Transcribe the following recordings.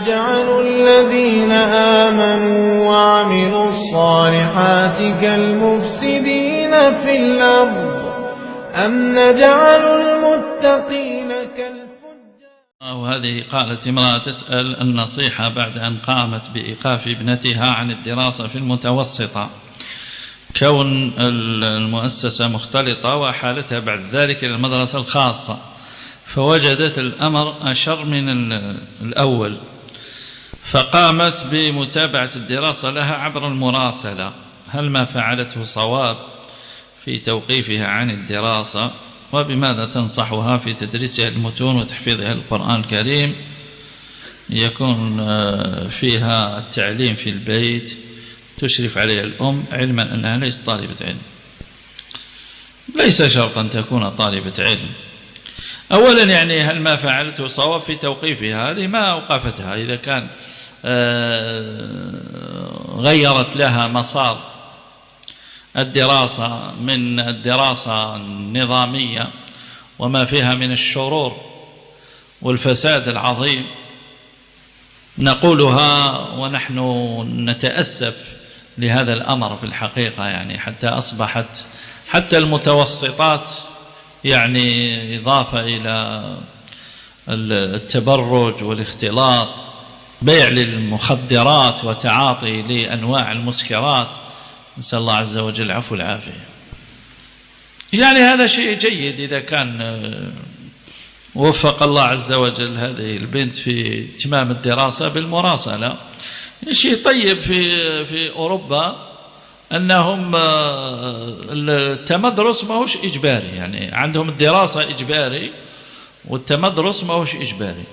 نجعل الذين آمنوا وعملوا الصالحات كالمفسدين في الأرض أم نجعل المتقين كالفجار. وهذه قالت امرأة تسأل النصيحة بعد أن قامت بإيقاف ابنتها عن الدراسة في المتوسطة، كون المؤسسة مختلطة وحالتها بعد ذلك إلى المدرسة الخاصة، فوجدت الأمر أشر من الأول، فقامت بمتابعة الدراسة لها عبر المراسلة. هل ما فعلته صواب في توقيفها عن الدراسة؟ وبماذا تنصحها في تدريسها المتون وتحفيظها القرآن الكريم يكون فيها التعليم في البيت تشرف عليها الأم، علما أنها ليست طالبة علم؟ ليس شرطا أن تكون طالبة علم. أولا يعني هل ما فعلته صواب في توقيفها؟ هذه ما أوقفتها. إذا كان غيرت لها مسار الدراسة من الدراسة النظامية وما فيها من الشرور والفساد العظيم، نقولها ونحن نتأسف لهذا الأمر في الحقيقة، يعني حتى أصبحت حتى المتوسطات يعني إضافة إلى التبرج والاختلاط، بيع للمخدرات وتعاطي لأنواع المسكرات، نسأل الله عز وجل العفو والعافية. يعني هذا شيء جيد إذا كان وفق الله عز وجل هذه البنت في اتمام الدراسة بالمراسلة. شيء طيب في أوروبا أنهم التمدرس ما هوش إجباري، يعني عندهم الدراسة إجباري والتمدرس ما هوش إجباري،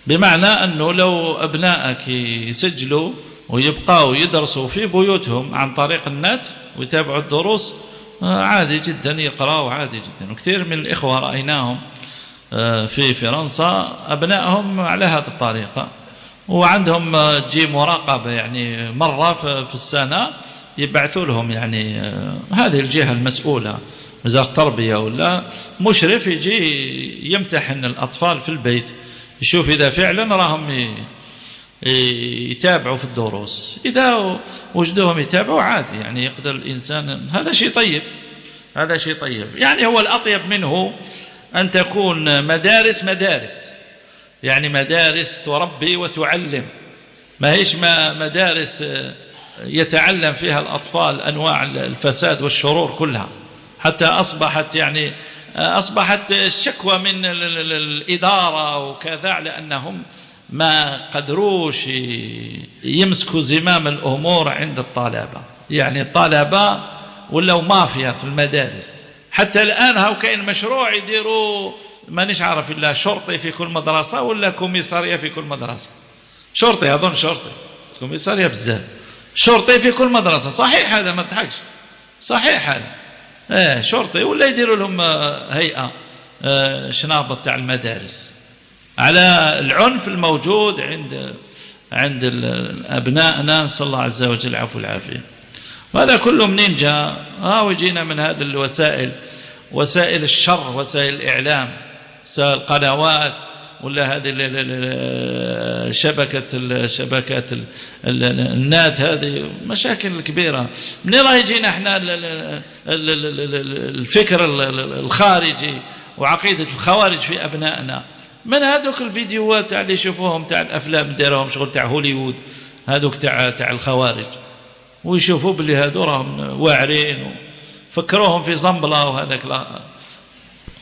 بمعنى أنه لو أبنائك يسجلوا ويبقوا يدرسوا في بيوتهم عن طريق النت ويتابعوا الدروس عادي جدا، يقرأوا عادي جدا. وكثير من الإخوة رأيناهم في فرنسا أبنائهم على هذه الطريقة، وعندهم تجي مراقبة يعني مرة في السنة يبعثوا لهم يعني هذه الجهة المسؤولة وزارة التربية ولا مشرف يجي يمتحن الأطفال في البيت، يشوف إذا فعلا راهم يتابعوا في الدروس. إذا وجدوهم يتابعوا عادي، يعني يقدر الإنسان. هذا شيء طيب، هذا شيء طيب. يعني هو الأطيب منه أن تكون مدارس يعني مدارس تربي وتعلم، ما هيش مدارس يتعلم فيها الأطفال أنواع الفساد والشرور كلها، حتى أصبحت الشكوى من الإدارة وكذا لأنهم ما قدروش يمسكوا زمام الأمور عند الطلبة. يعني الطلبة ولو مافيا في المدارس. حتى الآن هاو كاين مشروع يديروا مانيش عارف إلا شرطي في كل مدرسة ولا كوميسارية في كل مدرسة. شرطي أظن شرطي، كوميسارية بزاف، شرطي في كل مدرسة. صحيح هذا، ما تضحكش، صحيح هذا. شرطي ولا يديروا لهم هيئة شنابط تاع المدارس على العنف الموجود عند أبنائنا، نسأل الله عز وجل العفو والعافية. وهذا كله منين جاء؟ ويجينا من هذه الوسائل، وسائل الشر، وسائل الإعلام، القنوات ولا هذه شبكة النات، هذه مشاكل كبيرة. منين راه يجينا احنا الفكر الخارجي وعقيدة الخوارج في أبنائنا؟ من هذوك الفيديوهات اللي يشوفوهم تاع الأفلام دايرهم شغل تاع هوليوود، هذوك تاع الخوارج، ويشوفوا باللي هذو راهم واعرين وفكروهم في زنبلة وهذاك. لا،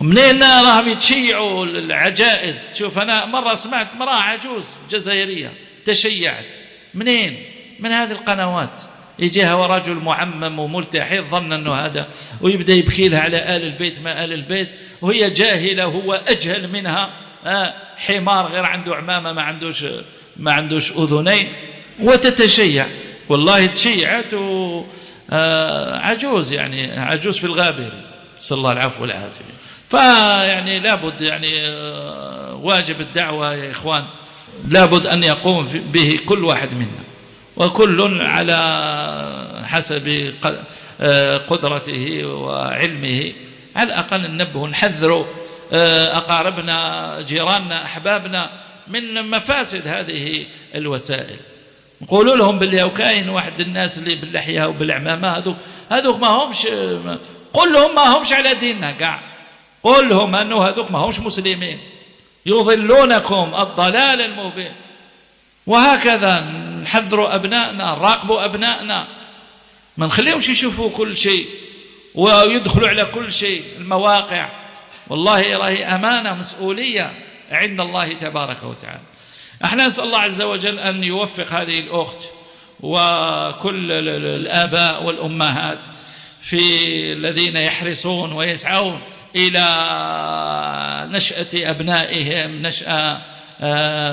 منين راهم يتشيعوا العجائز؟ شوف أنا مرة سمعت امرأة عجوز جزائرية تشيعت. منين؟ من هذه القنوات. يجيها ورجل معمم وملتحي ظن أنه هذا، ويبدأ يبكي لها على آل البيت ما آل البيت، وهي جاهلة وهو أجهل منها، حمار غير عنده عمامة ما عندوش أذنين، وتتشيع. والله تشيعت عجوز، يعني عجوز في الغابر، صلى الله العفو والعافية. فيعني لابد، يعني واجب الدعوة يا إخوان لابد أن يقوم به كل واحد منا، وكل على حسب قدرته وعلمه. على الأقل ننبه نحذروا أقاربنا، جيراننا، أحبابنا من مفاسد هذه الوسائل. نقولوا لهم باللي وكاين واحد الناس اللي باللحية وبالعمامة هذوك ما همش، قل لهم ما همش على ديننا كاع، قل لهم أنه هذوك ما همش مسلمين، يضلونكم الضلال المبين. وهكذا نحذروا أبنائنا، نراقبوا أبنائنا، ما نخليهمش يشوفوا كل شيء ويدخلوا على كل شيء المواقع. والله راهي أمانة مسؤولية عند الله تبارك وتعالى. احنا نسأل الله عز وجل أن يوفق هذه الأخت وكل الآباء والأمهات في الذين يحرصون ويسعون إلى نشأة أبنائهم نشأة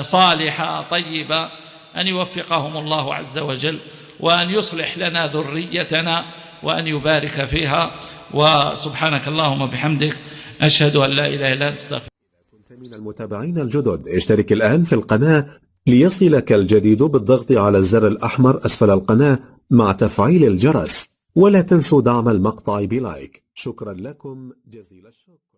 صالحة طيبة، أن يوفقهم الله عز وجل، وأن يصلح لنا ذريتنا، وأن يبارك فيها. وسبحانك اللهم وبحمدك، أشهد أن لا إله إلا أنت أستغفرك. كنت من المتابعين الجدد، اشترك الآن في القناة ليصلك الجديد بالضغط على الزر الأحمر أسفل القناة مع تفعيل الجرس، ولا تنسوا دعم المقطع بلايك. شكرا لكم جزيل الشكر.